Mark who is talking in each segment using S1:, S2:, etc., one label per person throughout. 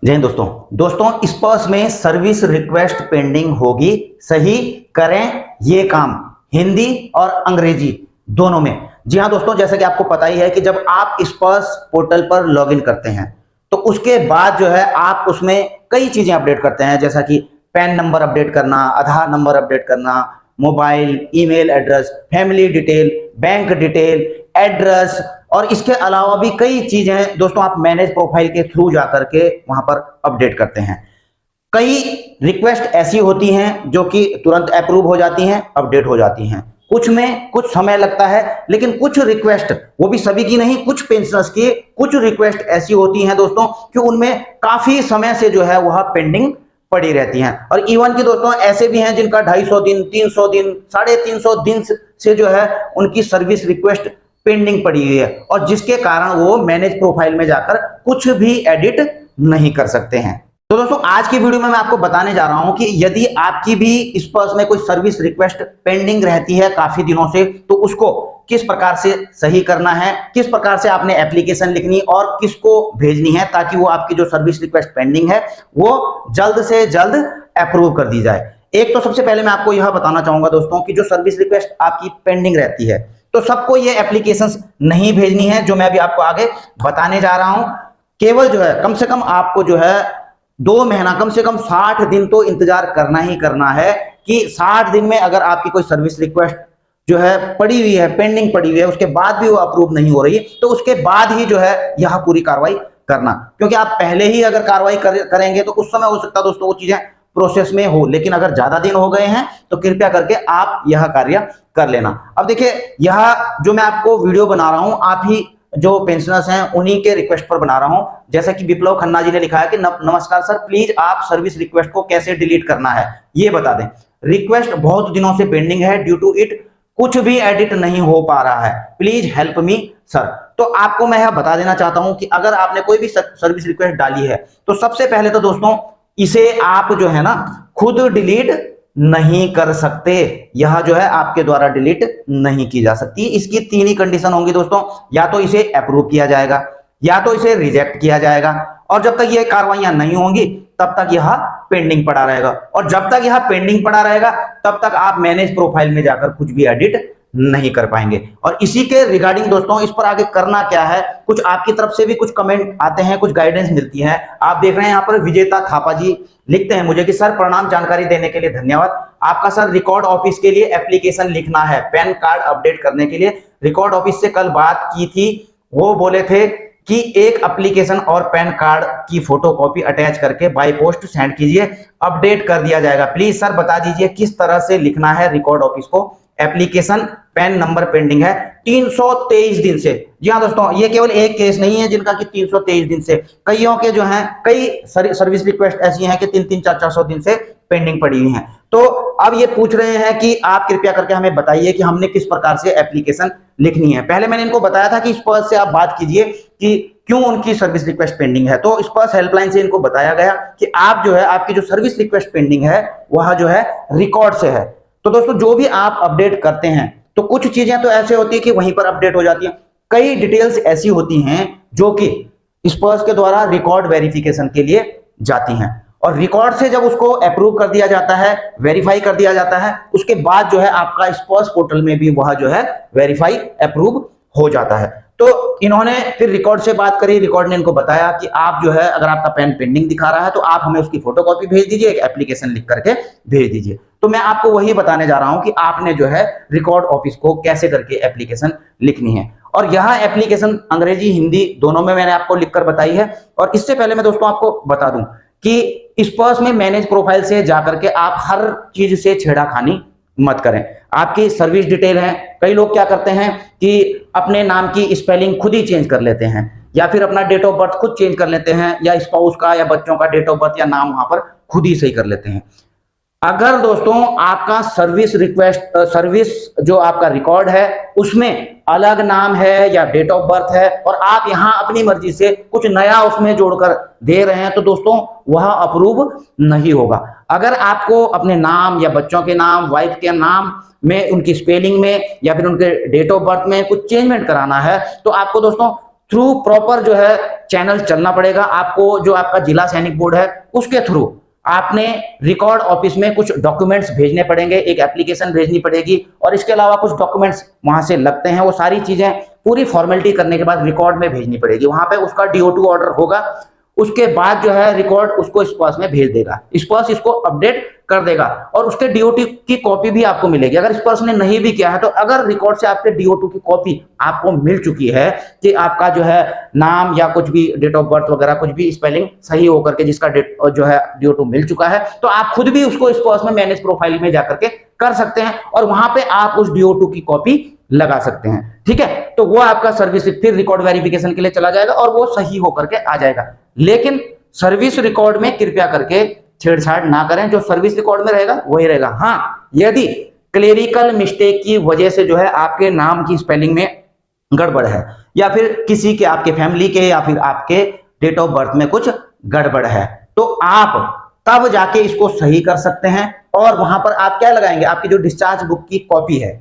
S1: जय हिंद दोस्तों स्पर्श में सर्विस रिक्वेस्ट पेंडिंग होगी। सही करें ये काम हिंदी और अंग्रेजी दोनों में। जी हाँ दोस्तों, जैसा कि आपको पता ही है कि जब आप स्पर्श पोर्टल पर लॉगिन करते हैं तो उसके बाद जो है आप उसमें कई चीजें अपडेट करते हैं, जैसा कि पैन नंबर अपडेट करना, आधार नंबर अपडेट करना, mobile, email address, family detail, bank detail, address और इसके अलावा भी कई चीजें दोस्तों आप मैनेज प्रोफाइल के थ्रू जाकर के वहां पर अपडेट करते हैं। कई रिक्वेस्ट ऐसी होती हैं जो कि तुरंत अप्रूव हो जाती हैं, अपडेट हो जाती हैं। कुछ में कुछ समय लगता है, लेकिन कुछ रिक्वेस्ट, वो भी सभी की नहीं, कुछ पेंशनर्स की कुछ रिक्वेस्ट ऐसी होती हैं दोस्तों कि उनमें काफी समय से जो है वह पेंडिंग पड़ी रहती हैं। और इवन की दोस्तों ऐसे भी हैं जिनका 250 दिन, 300 दिन, 350 दिन से जो है उनकी सर्विस रिक्वेस्ट पेंडिंग पड़ी हुई है, और जिसके कारण वो मैनेज प्रोफाइल में जाकर कुछ भी एडिट नहीं कर सकते हैं। तो दोस्तों आज की वीडियो में मैं आपको बताने जा रहा हूं कि यदि आपकी भी स्पर्श में कोई सर्विस रिक्वेस्ट पेंडिंग रहती है काफी दिनों से, तो उसको किस प्रकार से सही करना है, किस प्रकार से आपने एप्लीकेशन लिखनी और किसको भेजनी है, ताकि वो आपकी जो सर्विस रिक्वेस्ट पेंडिंग है वो जल्द से जल्द अप्रूव कर दी जाए। एक तो सबसे पहले मैं आपको यह बताना चाहूंगा दोस्तों कि जो सर्विस रिक्वेस्ट आपकी पेंडिंग रहती है तो सबको ये एप्लीकेशंस नहीं भेजनी है जो मैं अभी आपको आगे बताने जा रहा हूं। केवल जो है कम से कम आपको जो है 2 महीना, कम से कम 60 दिन तो इंतजार करना ही करना है कि 60 दिन में अगर आपकी कोई सर्विस रिक्वेस्ट जो है पड़ी हुई है, पेंडिंग पड़ी हुई है, उसके बाद भी वो अप्रूव नहीं हो रही, तो उसके बाद ही जो है यह पूरी कार्रवाई करना। क्योंकि आप पहले ही अगर कार्रवाई करेंगे तो उस समय हो सकता है दोस्तों वो चीजें प्रोसेस में हो, लेकिन अगर ज्यादा दिन हो गए हैं तो कृपया करके आप यह कार्य कर लेना। अब देखिए, यह जो मैं आपको वीडियो बना रहा हूं आप ही जो पेंशनर्स हैं उन्हीं के रिक्वेस्ट पर बना रहा हूं। जैसा कि विप्लव खन्ना जी ने लिखा है कि नमस्कार सर, प्लीज आप सर्विस रिक्वेस्ट को कैसे डिलीट करना है ये बता दें। रिक्वेस्ट बहुत दिनों से पेंडिंग है, ड्यू टू इट कुछ भी एडिट नहीं हो पा रहा है, प्लीज हेल्प मी सर। तो आपको मैं यह बता देना चाहता हूं कि अगर आपने कोई भी सर्विस रिक्वेस्ट डाली है तो सबसे पहले तो दोस्तों इसे आप जो है ना खुद डिलीट नहीं कर सकते। यह जो है आपके द्वारा डिलीट नहीं की जा सकती। इसकी 3 ही कंडीशन होंगी दोस्तों, या तो इसे अप्रूव किया जाएगा, या तो इसे रिजेक्ट किया जाएगा, और जब तक ये कार्रवाइयां नहीं होंगी तब तक यह पेंडिंग पड़ा रहेगा। और जब तक यह पेंडिंग पड़ा रहेगा तब तक आप मैनेज प्रोफाइल में जाकर कुछ भी एडिट नहीं कर पाएंगे। और इसी के रिगार्डिंग दोस्तों इस पर आगे करना क्या है, कुछ आपकी तरफ से भी कुछ कमेंट आते हैं, कुछ गाइडेंस मिलती है। आप देख रहे हैं यहाँ पर विजेता थापा जी लिखते हैं मुझे कि सर प्रणाम, जानकारी देने के लिए धन्यवाद। आपका सर रिकॉर्ड ऑफिस के लिए एप्लीकेशन लिखना है पैन कार्ड अपडेट करने के लिए। रिकॉर्ड ऑफिस से कल बात की थी, वो बोले थे कि एक एप्लीकेशन और पैन कार्ड की फोटोकॉपी अटैच करके बाय पोस्ट सेंड कीजिए, अपडेट कर दिया जाएगा। प्लीज सर बता दीजिए किस तरह से लिखना है रिकॉर्ड ऑफिस को। एप्लीकेशन पैन नंबर पेंडिंग है 323 दिन से। जी हाँ दोस्तों, ये केवल एक केस नहीं है जिनका कि 323 दिन से, कईयों के जो हैं कई सर्विस रिक्वेस्ट ऐसी हैं कि 300, 400 दिन से पेंडिंग पड़ी हुई हैं। तो अब ये पूछ रहे हैं कि आप कृपया करके हमें बताइए कि हमने किस प्रकार से एप्लीकेशन लिखनी है। पहले मैंने इनको बताया था कि स्पर्श से आप बात कीजिए कि क्यों उनकी सर्विस रिक्वेस्ट पेंडिंग है। तो स्पर्श हेल्पलाइन से इनको बताया गया कि आप जो है आपकी जो सर्विस रिक्वेस्ट पेंडिंग है वह जो है रिकॉर्ड से है। तो दोस्तों जो भी आप अपडेट करते हैं तो कुछ चीजें तो ऐसे होती है कि वहीं पर अपडेट हो जाती है, कई डिटेल्स ऐसी होती हैं जो कि स्पर्श के द्वारा रिकॉर्ड वेरिफिकेशन के लिए जाती हैं, और रिकॉर्ड से जब उसको अप्रूव कर दिया जाता है, वेरीफाई कर दिया जाता है, उसके बाद जो है आपका स्पर्श पोर्टल में भी वह जो है वेरीफाई अप्रूव हो जाता है। तो इन्होंने फिर रिकॉर्ड से बात करी, रिकॉर्ड ने इनको बताया कि आप जो है अगर आपका पैन पेंडिंग दिखा रहा है तो आप हमें उसकी फोटोकॉपी भेज दीजिए, एक एप्लीकेशन लिख करके भेज दीजिए। तो मैं आपको वही बताने जा रहा हूं कि आपने जो है रिकॉर्ड ऑफिस को कैसे करके एप्लीकेशन लिखनी है। और यह एप्लीकेशन अंग्रेजी हिंदी दोनों में मैंने आपको लिखकर बताई है। और इससे पहले मैं दोस्तों आपको बता दूं कि स्पर्श में मैनेज प्रोफाइल से जाकर के आप हर चीज से छेड़ाखानी मत करें। आपकी सर्विस डिटेल है, कई लोग क्या करते हैं कि अपने नाम की स्पेलिंग खुद ही चेंज कर लेते हैं, या फिर अपना डेट ऑफ बर्थ खुद चेंज कर लेते हैं, या स्पाउस का या बच्चों का डेट ऑफ बर्थ या नाम वहां पर खुद ही सही कर लेते हैं। अगर दोस्तों आपका सर्विस रिक्वेस्ट सर्विस जो आपका रिकॉर्ड है उसमें अलग नाम है या डेट ऑफ बर्थ है और आप यहां अपनी मर्जी से कुछ नया उसमें जोड़कर दे रहे हैं तो दोस्तों वह अप्रूव नहीं होगा। अगर आपको अपने नाम या बच्चों के नाम, वाइफ के नाम में, उनकी स्पेलिंग में या फिर उनके डेट ऑफ बर्थ में कुछ चेंजमेंट कराना है तो आपको दोस्तों थ्रू प्रॉपर जो है चैनल चलना पड़ेगा आपको। जो आपका जिला सैनिक बोर्ड है उसके थ्रू आपने रिकॉर्ड ऑफिस में कुछ डॉक्यूमेंट्स भेजने पड़ेंगे, एक एप्लीकेशन भेजनी पड़ेगी और इसके अलावा कुछ डॉक्यूमेंट्स वहां से लगते हैं। वो सारी चीजें पूरी फॉर्मेलिटी करने के बाद रिकॉर्ड में भेजनी पड़ेगी। वहां पे उसका DO2 ऑर्डर होगा, उसके बाद जो है रिकॉर्ड उसको स्पर्श में भेज देगा, स्पर्श इसको अपडेट कर देगा और उसके DO2 की कॉपी भी आपको मिलेगी। अगर स्पर्श ने नहीं भी किया है तो अगर रिकॉर्ड से आपके DO2 की कॉपी आपको मिल चुकी है कि आपका जो है नाम या कुछ भी डेट ऑफ बर्थ वगैरह कुछ भी स्पेलिंग सही होकर के जिसका डेट जो है DO2 मिल चुका है, तो आप खुद भी उसको स्पर्श में मैनेज प्रोफाइल में जाकर के कर सकते हैं और वहां पे आप उस DO2 की कॉपी लगा सकते हैं। ठीक है, तो वो आपका सर्विस फिर रिकॉर्ड वेरिफिकेशन के लिए चला जाएगा और वो सही होकर के आ जाएगा। लेकिन सर्विस रिकॉर्ड में कृपया करके छेड़छाड़ ना करें, जो सर्विस रिकॉर्ड में रहेगा वही रहेगा। हाँ, यदि क्लेरिकल मिस्टेक की वजह से जो है आपके नाम की स्पेलिंग में गड़बड़ है या फिर किसी के आपके फैमिली के या फिर आपके डेट ऑफ बर्थ में कुछ गड़बड़ है, तो आप तब जाके इसको सही कर सकते हैं। और वहां पर आप क्या लगाएंगे, आपकी जो डिस्चार्ज बुक की कॉपी है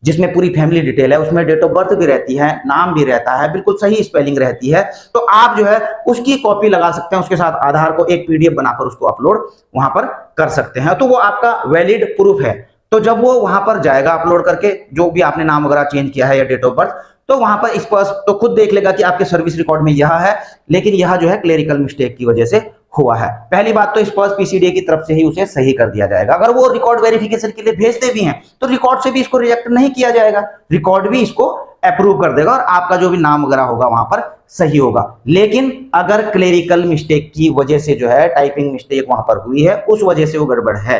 S1: जिसमें पूरी फैमिली डिटेल है, उसमें डेट ऑफ बर्थ भी रहती है, नाम भी रहता है, बिल्कुल सही स्पेलिंग रहती है, तो आप जो है उसकी कॉपी लगा सकते हैं। उसके साथ आधार को एक PDF बनाकर उसको अपलोड वहां पर कर सकते हैं, तो वो आपका वैलिड प्रूफ है। तो जब वो वहां पर जाएगा अपलोड करके, जो भी आपने नाम वगैरह चेंज किया है या डेट ऑफ बर्थ, तो वहां पर स्पर्श तो खुद देख लेगा कि आपके सर्विस रिकॉर्ड में यह है, लेकिन यह जो है क्लेरिकल मिस्टेक की वजह से हुआ है। पहली बात तो स्पर्श PCDA की तरफ से ही उसे सही कर दिया जाएगा। अगर वो रिकॉर्ड वेरिफिकेशन के लिए भेजते भी हैं तो रिकॉर्ड से भी इसको रिजेक्ट नहीं किया जाएगा, रिकॉर्ड भी इसको अप्रूव कर देगा और आपका जो भी नाम वगैरह होगा वहां पर सही होगा। लेकिन अगर क्लेरिकल मिस्टेक की वजह से जो है टाइपिंग मिस्टेक वहां पर हुई है, उस वजह से वो गड़बड़ है,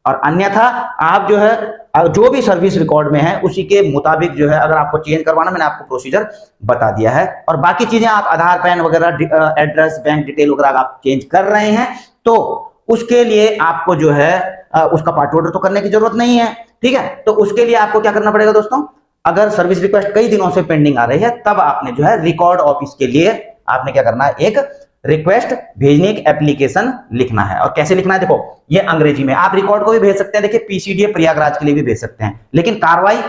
S1: और अन्यथा आप जो है जो भी सर्विस रिकॉर्ड में है उसी के मुताबिक जो है, अगर आपको चेंज करवाना, मैंने आपको प्रोसीजर बता दिया है। और बाकी चीजें आप आधार पैन वगैरह एड्रेस बैंक डिटेल वगैरह आप चेंज कर रहे हैं तो उसके लिए आपको जो है उसका पार्ट ऑर्डर तो करने की जरूरत नहीं है। ठीक है, तो उसके लिए आपको क्या करना पड़ेगा दोस्तों, अगर सर्विस रिक्वेस्ट कई दिनों से पेंडिंग आ रही है तब आपने जो है रिकॉर्ड ऑफिस के लिए आपने क्या करना है, एक रिक्वेस्ट भेजने की एप्लीकेशन लिखना है। और कैसे लिखना है, देखो ये अंग्रेजी में, आप रिकॉर्ड को भी भेज सकते हैं, देखिए PCDA प्रयागराज के लिए भी भेज सकते हैं, लेकिन कार्रवाई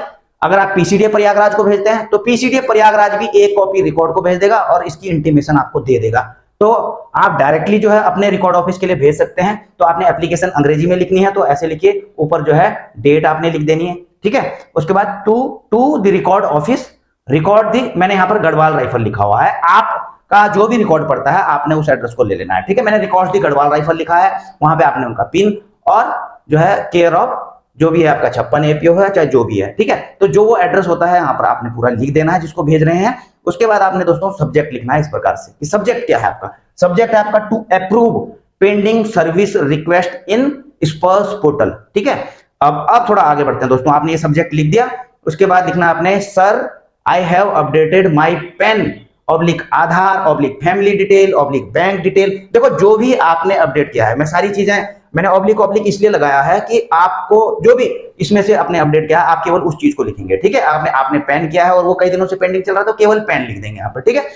S1: अगर आप PCDA प्रयागराज को भेजते हैं तो PCDA प्रयागराज भी एक कॉपी रिकॉर्ड को भेज देगा और इसकी इंटीमेशन आपको दे देगा। तो आप डायरेक्टली जो है अपने रिकॉर्ड ऑफिस के लिए भेज सकते हैं। तो आपने एप्लीकेशन अंग्रेजी में लिखनी है तो ऐसे लिखिए, ऊपर जो है डेट आपने लिख देनी है। ठीक है, उसके बाद to the record office, record दी, मैंने यहाँ पर गढ़वाल राइफल लिखा हुआ है, आप का जो भी रिकॉर्ड पड़ता है आपने उस एड्रेस को ले लेना है। ठीक है, मैंने रिकॉर्ड दी गढ़वाल राइफल लिखा है, वहां पे आपने उनका पिन और जो है केयर ऑफ जो भी है आपका 56 APO है चाहे जो भी है। ठीक है, तो जो वो एड्रेस होता है यहाँ पर आपने पूरा लिख देना है जिसको भेज रहे हैं। उसके बाद आपने दोस्तों सब्जेक्ट लिखना है इस प्रकार से कि सब्जेक्ट क्या है आपका, सब्जेक्ट है आपका to approve pending service request in Sparsh portal. ठीक है, अब थोड़ा आगे बढ़ते हैं दोस्तों। आपने ये सब्जेक्ट लिख दिया, उसके बाद लिखना आपने sir I have updated my PAN oblique Aadhaar oblique family detail oblique bank detail. देखो जो भी आपने अपडेट किया है, मैं सारी चीजें मैंने ऑब्लिक ऑब्लिक इसलिए लगाया है कि आपको जो भी इसमें से अपने अपडेट किया है आप केवल उस चीज को लिखेंगे। ठीक है, आपने पेन किया है और वो कई दिनों से पेंडिंग चल रहा है तो केवल पेन लिख देंगे यहाँ पर। ठीक है,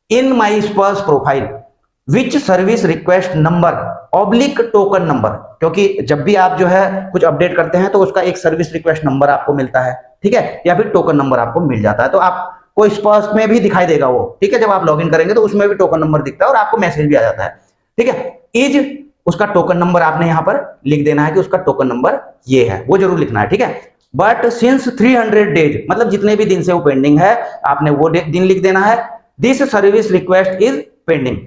S1: इन माई स्पर्श profile which service request number oblique token number, क्योंकि जब भी आप जो है कुछ अपडेट करते हैं तो उसका एक सर्विस रिक्वेस्ट नंबर आपको मिलता है। ठीक है, या फिर टोकन नंबर आपको मिल जाता है, तो आपको स्पर्श में भी दिखाई देगा वो। ठीक है, जब आप लॉगिन करेंगे तो उसमें भी टोकन नंबर दिखता है और आपको मैसेज भी आ जाता है। ठीक है, इज उसका टोकन नंबर आपने यहां पर लिख देना है कि उसका टोकन नंबर ये है, वो जरूर लिखना है। ठीक है, बट सिंस 300 डेज, मतलब जितने भी दिन से वो पेंडिंग है आपने वो दिन लिख देना है। This service request is pending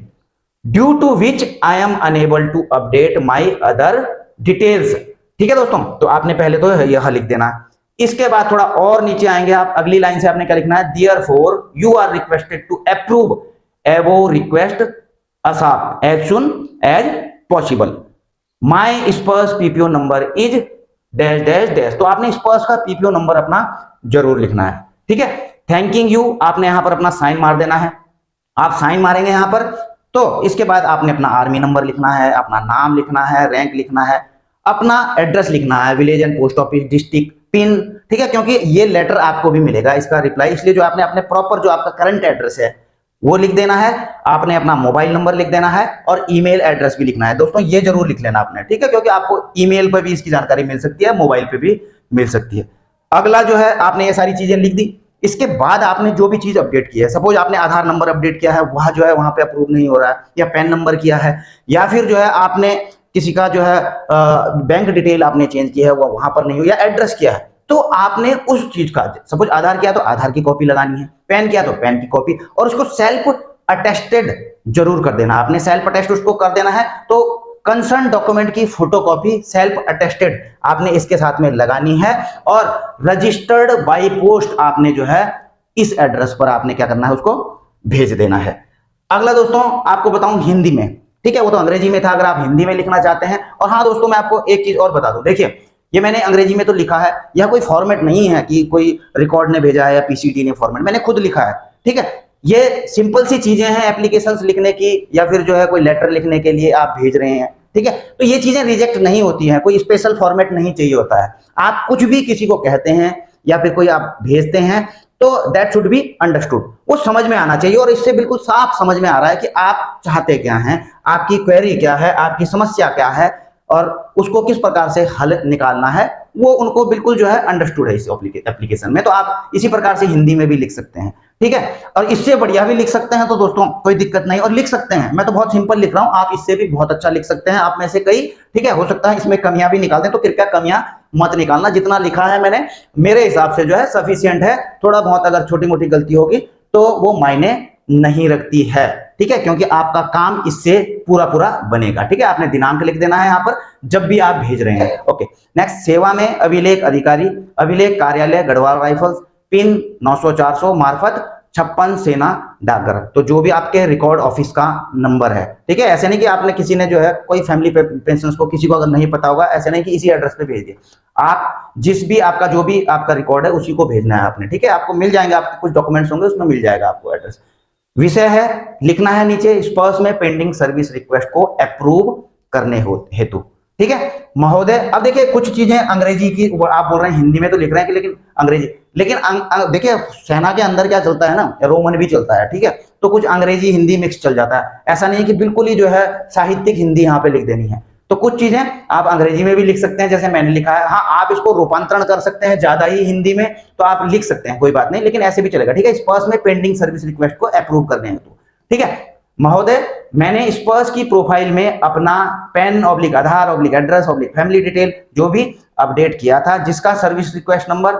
S1: due to which I am unable to update my other details. ठीक है दोस्तों, तो आपने पहले तो यह लिख देना है। इसके बाद थोड़ा और नीचे आएंगे आप, अगली लाइन से आपने क्या लिखना है, therefore you are requested to approve above request ASAP as soon as possible. My Sparsh PPO number is dash dash dash, तो आपने स्पर्श का PPO नंबर अपना जरूर लिखना है। ठीक है, थैंकिंग यू आपने यहां पर अपना साइन मार देना है, आप साइन मारेंगे यहां पर। तो इसके बाद आपने अपना आर्मी नंबर लिखना है, अपना नाम लिखना है, रैंक लिखना है, अपना एड्रेस लिखना है, village and post office, district, pin. ठीक है, क्योंकि ये लेटर आपको भी मिलेगा इसका रिप्लाई, इसलिए जो आपने अपने प्रॉपर जो आपका करंट एड्रेस है वो लिख देना है। आपने अपना मोबाइल नंबर लिख देना है और ईमेल एड्रेस भी लिखना है दोस्तों, ये जरूर लिख लेना आपने। ठीक है, क्योंकि आपको ईमेल पर भी इसकी जानकारी मिल सकती है, मोबाइल पे भी मिल सकती है। अगला जो है आपने ये सारी चीजें लिख दी, इसके बाद आपने जो भी चीज अपडेट की है, सपोज आपने आधार नंबर अपडेट किया है, वह जो है वहां पे अप्रूव नहीं हो रहा है, या पैन नंबर किया है, या फिर जो है आपने किसी का जो है बैंक डिटेल आपने चेंज किया है, वो वहां पर नहीं हो, या एड्रेस किया है, तो आपने उस चीज का, सपोज आधार किया तो आधार की कॉपी लगानी है, पैन किया तो पैन की कॉपी, और उसको सेल्फ अटेस्टेड जरूर कर देना। आपने सेल्फ अटेस्ट उसको कर देना है, तो कंसर्न डॉक्यूमेंट की फोटोकॉपी सेल्फ अटेस्टेड आपने इसके साथ में लगानी है, और रजिस्टर्ड बाय पोस्ट आपने जो है इस एड्रेस पर आपने क्या करना है, उसको भेज देना है। अगला दोस्तों आपको बताऊं हिंदी में, ठीक है, वो तो अंग्रेजी में था, अगर आप हिंदी में लिखना चाहते हैं। और हाँ दोस्तों, मैं आपको एक चीज और बता दूं, देखिए ये मैंने अंग्रेजी में तो लिखा है, यह कोई फॉर्मेट नहीं है कि कोई रिकॉर्ड ने भेजा है या पीसीटी ने फॉर्मेट, मैंने खुद लिखा है, ठीक है। ये सिंपल सी चीजें हैं एप्लीकेशंस लिखने की, या फिर जो है कोई लेटर लिखने के लिए आप भेज रहे हैं, ठीक है, तो ये चीजें रिजेक्ट नहीं होती हैं, कोई स्पेशल फॉर्मेट नहीं चाहिए होता है। आप कुछ भी किसी को कहते हैं या फिर कोई आप भेजते हैं, तो दैट शुड बी अंडरस्टूड, वो समझ में आना चाहिए, और इससे बिल्कुल साफ समझ में आ रहा है कि आप चाहते क्या हैं, आपकी क्वेरी क्या है, आपकी समस्या क्या है, और उसको किस प्रकार से हल निकालना है, वो उनको बिल्कुल जो है अंडरस्टूड है इस एप्लीकेशन में। तो आप इसी प्रकार से हिंदी में भी लिख सकते हैं, ठीक है, और इससे बढ़िया भी लिख सकते हैं, तो दोस्तों कोई दिक्कत नहीं, और लिख सकते हैं, मैं तो बहुत सिंपल लिख रहा हूं, आप इससे भी बहुत अच्छा लिख सकते हैं, आप में से कई, ठीक है, हो सकता है इसमें कमियां भी निकाल दें, तो कृपया कमियां मत निकालना, जितना लिखा है मैंने मेरे हिसाब से जो है सफिशिएंट है। थोड़ा बहुत अगर छोटी मोटी गलती होगी तो वो मायने नहीं रखती है, ठीक है, क्योंकि आपका काम इससे पूरा पूरा बनेगा, ठीक है। आपने दिनांक लिख देना है यहाँ पर जब भी आप भेज रहे हैं। ओके, नेक्स्ट, सेवा में अभिलेख अधिकारी, अभिलेख कार्यालय गढ़वाल राइफल्स, पिन 900-400 मार्फत 56 सेना डाकघर, तो जो भी आपके रिकॉर्ड ऑफिस का नंबर है, ठीक है। ऐसे नहीं कि आपने किसी ने जो है कोई फैमिली पेंशन को किसी को अगर नहीं पता होगा, ऐसे नहीं कि इसी एड्रेस पे भेज दिया, आप जिस भी आपका जो भी आपका रिकॉर्ड है उसी को भेजना है आपने, ठीक है। आपको मिल जाएंगे, आपके कुछ डॉक्यूमेंट्स होंगे उसमें मिल जाएगा आपको एड्रेस। विषय है, लिखना है नीचे स्पर्श में पेंडिंग सर्विस रिक्वेस्ट को अप्रूव करने हेतु, ठीक है महोदय। अब देखिए कुछ चीजें अंग्रेजी की आप बोल रहे हैं, हिंदी में तो लिख रहे हैं कि लेकिन अंग्रेजी, लेकिन देखिए सेना के अंदर क्या चलता है ना, रोमन भी चलता है, ठीक है, तो कुछ अंग्रेजी हिंदी मिक्स चल जाता है। ऐसा नहीं है कि बिल्कुल ही जो है साहित्यिक हिंदी यहाँ पे लिख देनी है, तो कुछ चीजें आप अंग्रेजी में भी लिख सकते हैं, जैसे मैंने लिखा है। हाँ, आप इसको रूपांतरण कर सकते हैं ज्यादा ही हिंदी में, तो आप लिख सकते हैं, कोई बात नहीं, लेकिन ऐसे भी चलेगा, ठीक है। स्पर्श में पेंडिंग सर्विस रिक्वेस्ट को अप्रूव करने हेतु, ठीक है महोदय, मैंने स्पर्श की प्रोफाइल में अपना PAN oblique Aadhaar oblique address oblique family detail जो भी अपडेट किया था, जिसका service request number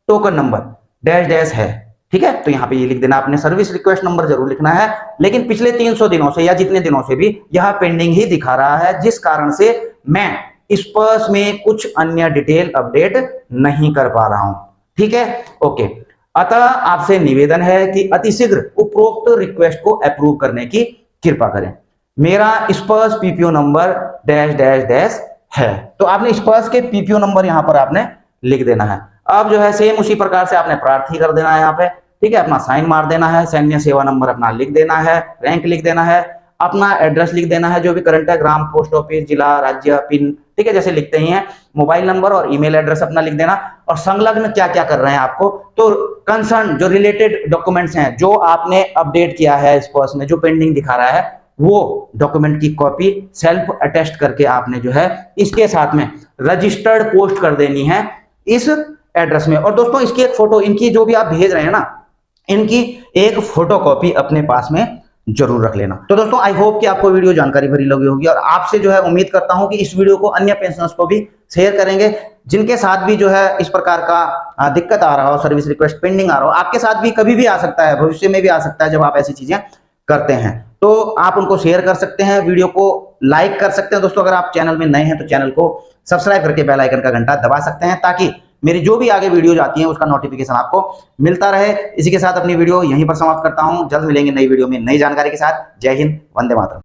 S1: token number dash dash है, ठीक है। तो यहाँ पे ये लिख देना, आपने सर्विस रिक्वेस्ट नंबर जरूर लिखना है, लेकिन पिछले 300 दिनों से या जितने दिनों से भी यह पेंडिंग ही दिखा रहा है, जिस कारण से मैं स्पर्श में कुछ अन्य डिटेल अपडेट नहीं कर पा रहा हूं, ठीक है। ओके, अतः आपसे निवेदन है कि अतिशीघ्र उपरोक्त रिक्वेस्ट को अप्रूव करने की कृपा करें। मेरा स्पर्श PPO number dash dash dash है, तो आपने स्पर्श के पीपीओ नंबर यहां पर आपने लिख देना है। अब जो है सेम उसी प्रकार से आपने प्रार्थी कर देना है यहाँ पे, ठीक है, अपना साइन मार देना है, सैन्य सेवा नंबर अपना लिख देना है, रैंक लिख देना है, अपना एड्रेस लिख देना है जो भी करंट है, ग्राम, पोस्ट ऑफिस, जिला, राज्य, पिन, ठीक है, जैसे लिखते ही हैं, मोबाइल नंबर और ईमेल एड्रेस अपना लिख देना, और संलग्न क्या क्या कर रहे हैं आपको, तो कंसर्न जो रिलेटेड डॉक्यूमेंट्स हैं जो आपने अपडेट किया है स्पर्श में, जो पेंडिंग दिखा रहा है, वो डॉक्यूमेंट की कॉपी सेल्फ अटेस्ट करके आपने जो है इसके साथ में रजिस्टर्ड पोस्ट कर देनी है इस एड्रेस में। और दोस्तों इसकी एक फोटो, इनकी जो भी आप भेज रहे हैं ना, इनकी एक फोटो कॉपी अपने पास में जरूर रख लेना। तो दोस्तों आई होप कि आपको वीडियो जानकारी भरी लगी होगी, और आपसे जो है उम्मीद करता हूं कि इस वीडियो को अन्य पेंशनर्स को भी शेयर करेंगे, जिनके साथ भी जो है इस प्रकार का दिक्कत आ रहा हो, सर्विस रिक्वेस्ट पेंडिंग आ रहा हो, आपके साथ भी कभी भी आ सकता है, भविष्य में भी आ सकता है जब आप ऐसी चीजें करते हैं, तो आप उनको शेयर कर सकते हैं, वीडियो को लाइक कर सकते हैं। दोस्तों अगर आप चैनल में नए हैं तो चैनल को सब्सक्राइब करके बेल आइकन का घंटा दबा सकते हैं, ताकि मेरी जो भी आगे वीडियो आती है उसका नोटिफिकेशन आपको मिलता रहे। इसी के साथ अपनी वीडियो यहीं पर समाप्त करता हूं, जल्द मिलेंगे नई वीडियो में नई जानकारी के साथ। जय हिंद, वंदे मातरम।